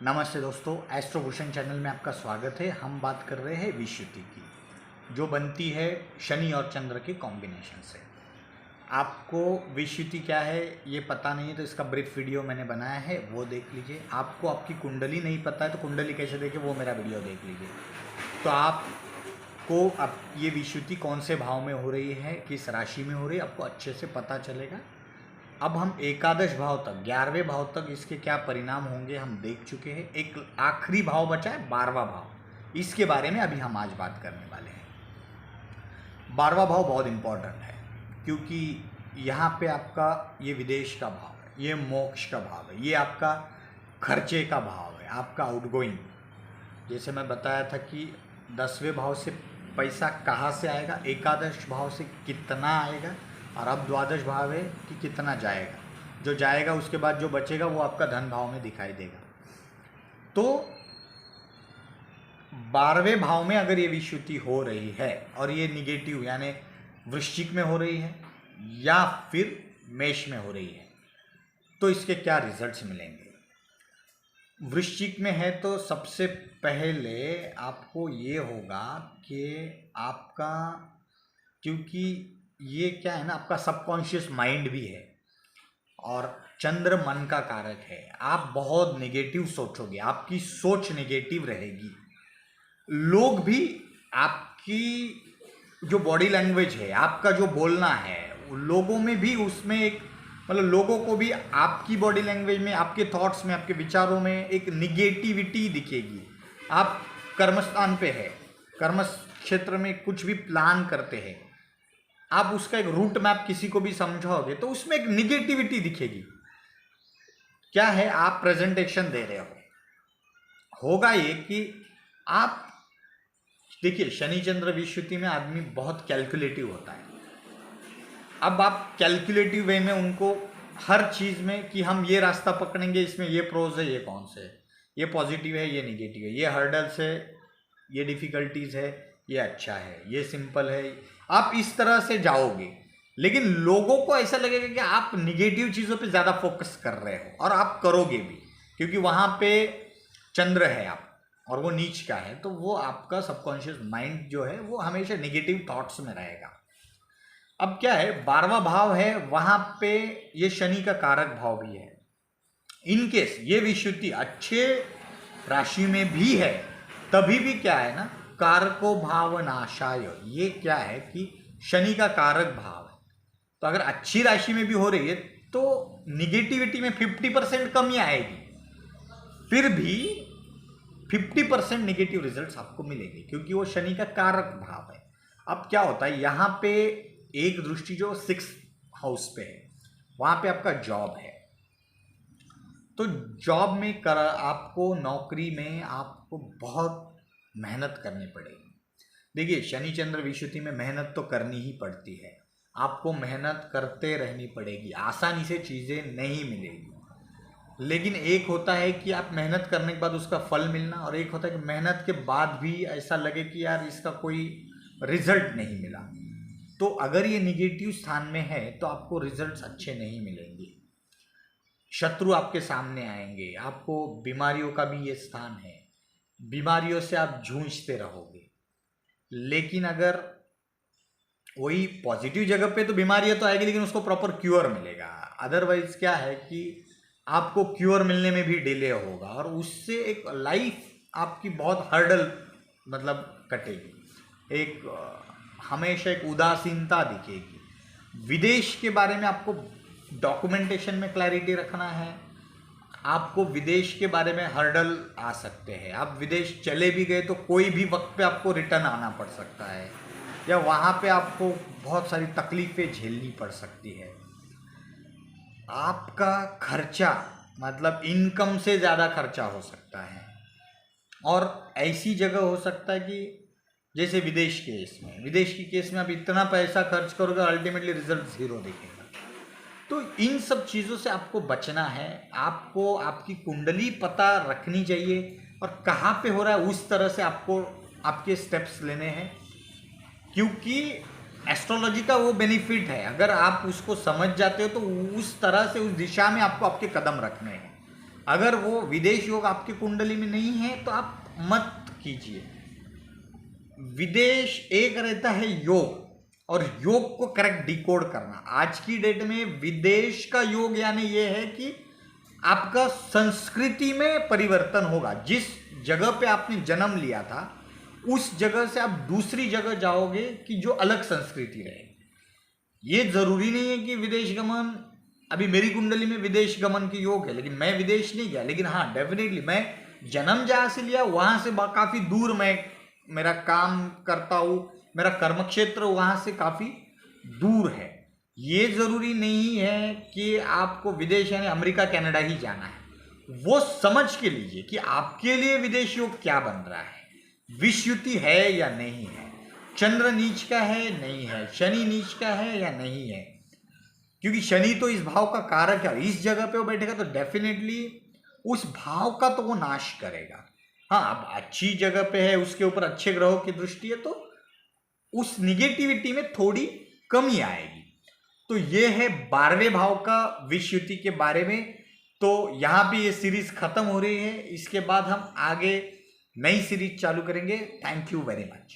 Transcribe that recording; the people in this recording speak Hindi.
नमस्ते दोस्तों, एस्ट्रोभूषण चैनल में आपका स्वागत है। हम बात कर रहे हैं विषुति की, जो बनती है शनि और चंद्र के कॉम्बिनेशन से। आपको विषुति क्या है ये पता नहीं है तो इसका ब्रीफ वीडियो मैंने बनाया है, वो देख लीजिए। आपको आपकी कुंडली नहीं पता है तो कुंडली कैसे देखें, वो मेरा वीडियो देख लीजिए। तो आपको अब ये विषुति कौन से भाव में हो रही है, किस राशि में हो रही है, आपको अच्छे से पता चलेगा। अब हम एकादश भाव तक, 11वें भाव तक इसके क्या परिणाम होंगे हम देख चुके हैं। एक आखिरी भाव बचा है 12वां भाव, इसके बारे में अभी हम आज बात करने वाले हैं। 12वां भाव बहुत इंपॉर्टेंट है क्योंकि यहाँ पे आपका ये विदेश का भाव है, ये मोक्ष का भाव है, ये आपका खर्चे का भाव है, आपका आउटगोइंग। जैसे मैं बताया था कि 10वें भाव से पैसा कहाँ से आएगा, एकादश भाव से कितना आएगा, और अब द्वादश भाव है कि कितना जाएगा। जो जाएगा उसके बाद जो बचेगा वो आपका धन भाव में दिखाई देगा। तो 12वें भाव में अगर ये विषुति हो रही है और ये निगेटिव यानी वृश्चिक में हो रही है या फिर मेष में हो रही है, तो इसके क्या रिजल्ट्स मिलेंगे। वृश्चिक में है तो सबसे पहले आपको ये होगा कि आपका, क्योंकि ये क्या है ना, आपका सबकॉन्शियस माइंड भी है और चंद्र मन का कारक है। आप बहुत नेगेटिव सोचोगे, आपकी सोच नेगेटिव रहेगी। लोग भी आपकी जो बॉडी लैंग्वेज है, आपका जो बोलना है, लोगों में भी उसमें एक मतलब लोगों को भी आपकी बॉडी लैंग्वेज में, आपके थॉट्स में, आपके विचारों में एक निगेटिविटी दिखेगी। आप कर्मस्थान पे है, कर्म क्षेत्र में कुछ भी प्लान करते हैं, आप उसका एक रूट मैप किसी को भी समझाओगे तो उसमें एक निगेटिविटी दिखेगी। क्या है, आप प्रेजेंटेशन दे रहे होगा ये कि आप देखिए, शनि चंद्र विषुति में आदमी बहुत कैलकुलेटिव होता है। अब आप कैलकुलेटिव वे में उनको हर चीज़ में कि हम ये रास्ता पकड़ेंगे, इसमें ये प्रोज है, ये कौन से है, ये पॉजिटिव है, ये निगेटिव है, ये हर्डल्स है, ये डिफ़िकल्टीज है, ये अच्छा है, ये सिंपल है। आप इस तरह से जाओगे, लेकिन लोगों को ऐसा लगेगा कि आप निगेटिव चीज़ों पे ज़्यादा फोकस कर रहे हो, और आप करोगे भी क्योंकि वहाँ पे चंद्र है आप और वो नीच का है, तो वो आपका सबकॉन्शियस माइंड जो है वो हमेशा निगेटिव थॉट्स में रहेगा। अब क्या है, 12वां भाव है, वहाँ पे ये शनि का कारक भाव भी है। इनकेस ये विषुति अच्छे राशि में भी है तभी भी क्या है ना, कारको भाव नाशाय, ये क्या है कि शनि का कारक भाव है। तो अगर अच्छी राशि में भी हो रही है तो निगेटिविटी में 50% कमी आएगी, फिर भी 50% निगेटिव रिजल्ट्स आपको मिलेंगे क्योंकि वो शनि का कारक भाव है। अब क्या होता है, यहाँ पे एक दृष्टि जो 6th हाउस पे है, वहाँ पे आपका जॉब है। तो जॉब में आपको, नौकरी में आपको बहुत मेहनत करनी पड़ेगी। देखिए, शनि चंद्र विषुति में मेहनत तो करनी ही पड़ती है, आपको मेहनत करते रहनी पड़ेगी, आसानी से चीज़ें नहीं मिलेगी। लेकिन एक होता है कि आप मेहनत करने के बाद उसका फल मिलना, और एक होता है कि मेहनत के बाद भी ऐसा लगे कि यार इसका कोई रिजल्ट नहीं मिला। तो अगर ये निगेटिव स्थान में है तो आपको रिजल्ट्स अच्छे नहीं मिलेंगे, शत्रु आपके सामने आएंगे, आपको बीमारियों का भी ये स्थान है, बीमारियों से आप जूझते रहोगे। लेकिन अगर वही पॉजिटिव जगह पे तो बीमारियां तो आएगी लेकिन उसको प्रॉपर क्योर मिलेगा। अदरवाइज क्या है कि आपको क्योर मिलने में भी डिले होगा और उससे एक लाइफ आपकी बहुत हर्डल मतलब कटेगी, एक हमेशा एक उदासीनता दिखेगी। विदेश के बारे में आपको डॉक्यूमेंटेशन में क्लैरिटी रखना है। आपको विदेश के बारे में हर्डल आ सकते हैं, आप विदेश चले भी गए तो कोई भी वक्त पे आपको रिटर्न आना पड़ सकता है, या वहाँ पे आपको बहुत सारी तकलीफ़ें झेलनी पड़ सकती है। आपका खर्चा मतलब इनकम से ज़्यादा खर्चा हो सकता है, और ऐसी जगह हो सकता है कि जैसे विदेश की केस में आप इतना पैसा खर्च करोगे, अल्टीमेटली रिजल्ट ज़ीरो दिखेगा। तो इन सब चीज़ों से आपको बचना है। आपको आपकी कुंडली पता रखनी चाहिए और कहाँ पे हो रहा है उस तरह से आपको आपके स्टेप्स लेने हैं, क्योंकि एस्ट्रोलॉजी का वो बेनिफिट है, अगर आप उसको समझ जाते हो तो उस तरह से उस दिशा में आपको आपके कदम रखने हैं। अगर वो विदेश योग आपकी कुंडली में नहीं है तो आप मत कीजिए। विदेश एक रहता है योग, और योग को करेक्ट डिकोड करना। आज की डेट में विदेश का योग यानी ये है कि आपका संस्कृति में परिवर्तन होगा। जिस जगह पे आपने जन्म लिया था उस जगह से आप दूसरी जगह जाओगे कि जो अलग संस्कृति रहे। ये जरूरी नहीं है कि विदेश गमन, अभी मेरी कुंडली में विदेश गमन की योग है लेकिन मैं विदेश नहीं गया, लेकिन हाँ डेफिनेटली मैं जन्म जहाँ से लिया वहाँ से काफ़ी दूर मैं मेरा काम करता हूँ, मेरा कर्म क्षेत्र वहाँ से काफ़ी दूर है। ये ज़रूरी नहीं है कि आपको विदेश यानी अमेरिका कनाडा ही जाना है। वो समझ के लीजिए कि आपके लिए विदेश योग क्या बन रहा है, विषयुति है या नहीं है, चंद्र नीच का है नहीं है, शनि नीच का है या नहीं है। क्योंकि शनि तो इस भाव का कारक है, इस जगह पे वो बैठेगा तो डेफिनेटली उस भाव का तो वो नाश करेगा। हाँ, अब अच्छी जगह पे है, उसके ऊपर अच्छे ग्रहों की दृष्टि है तो उस निगेटिविटी में थोड़ी कमी आएगी। तो ये है 12वें भाव का विषयुति के बारे में। तो यहाँ पे ये सीरीज खत्म हो रही है, इसके बाद हम आगे नई सीरीज चालू करेंगे। Thank you very much.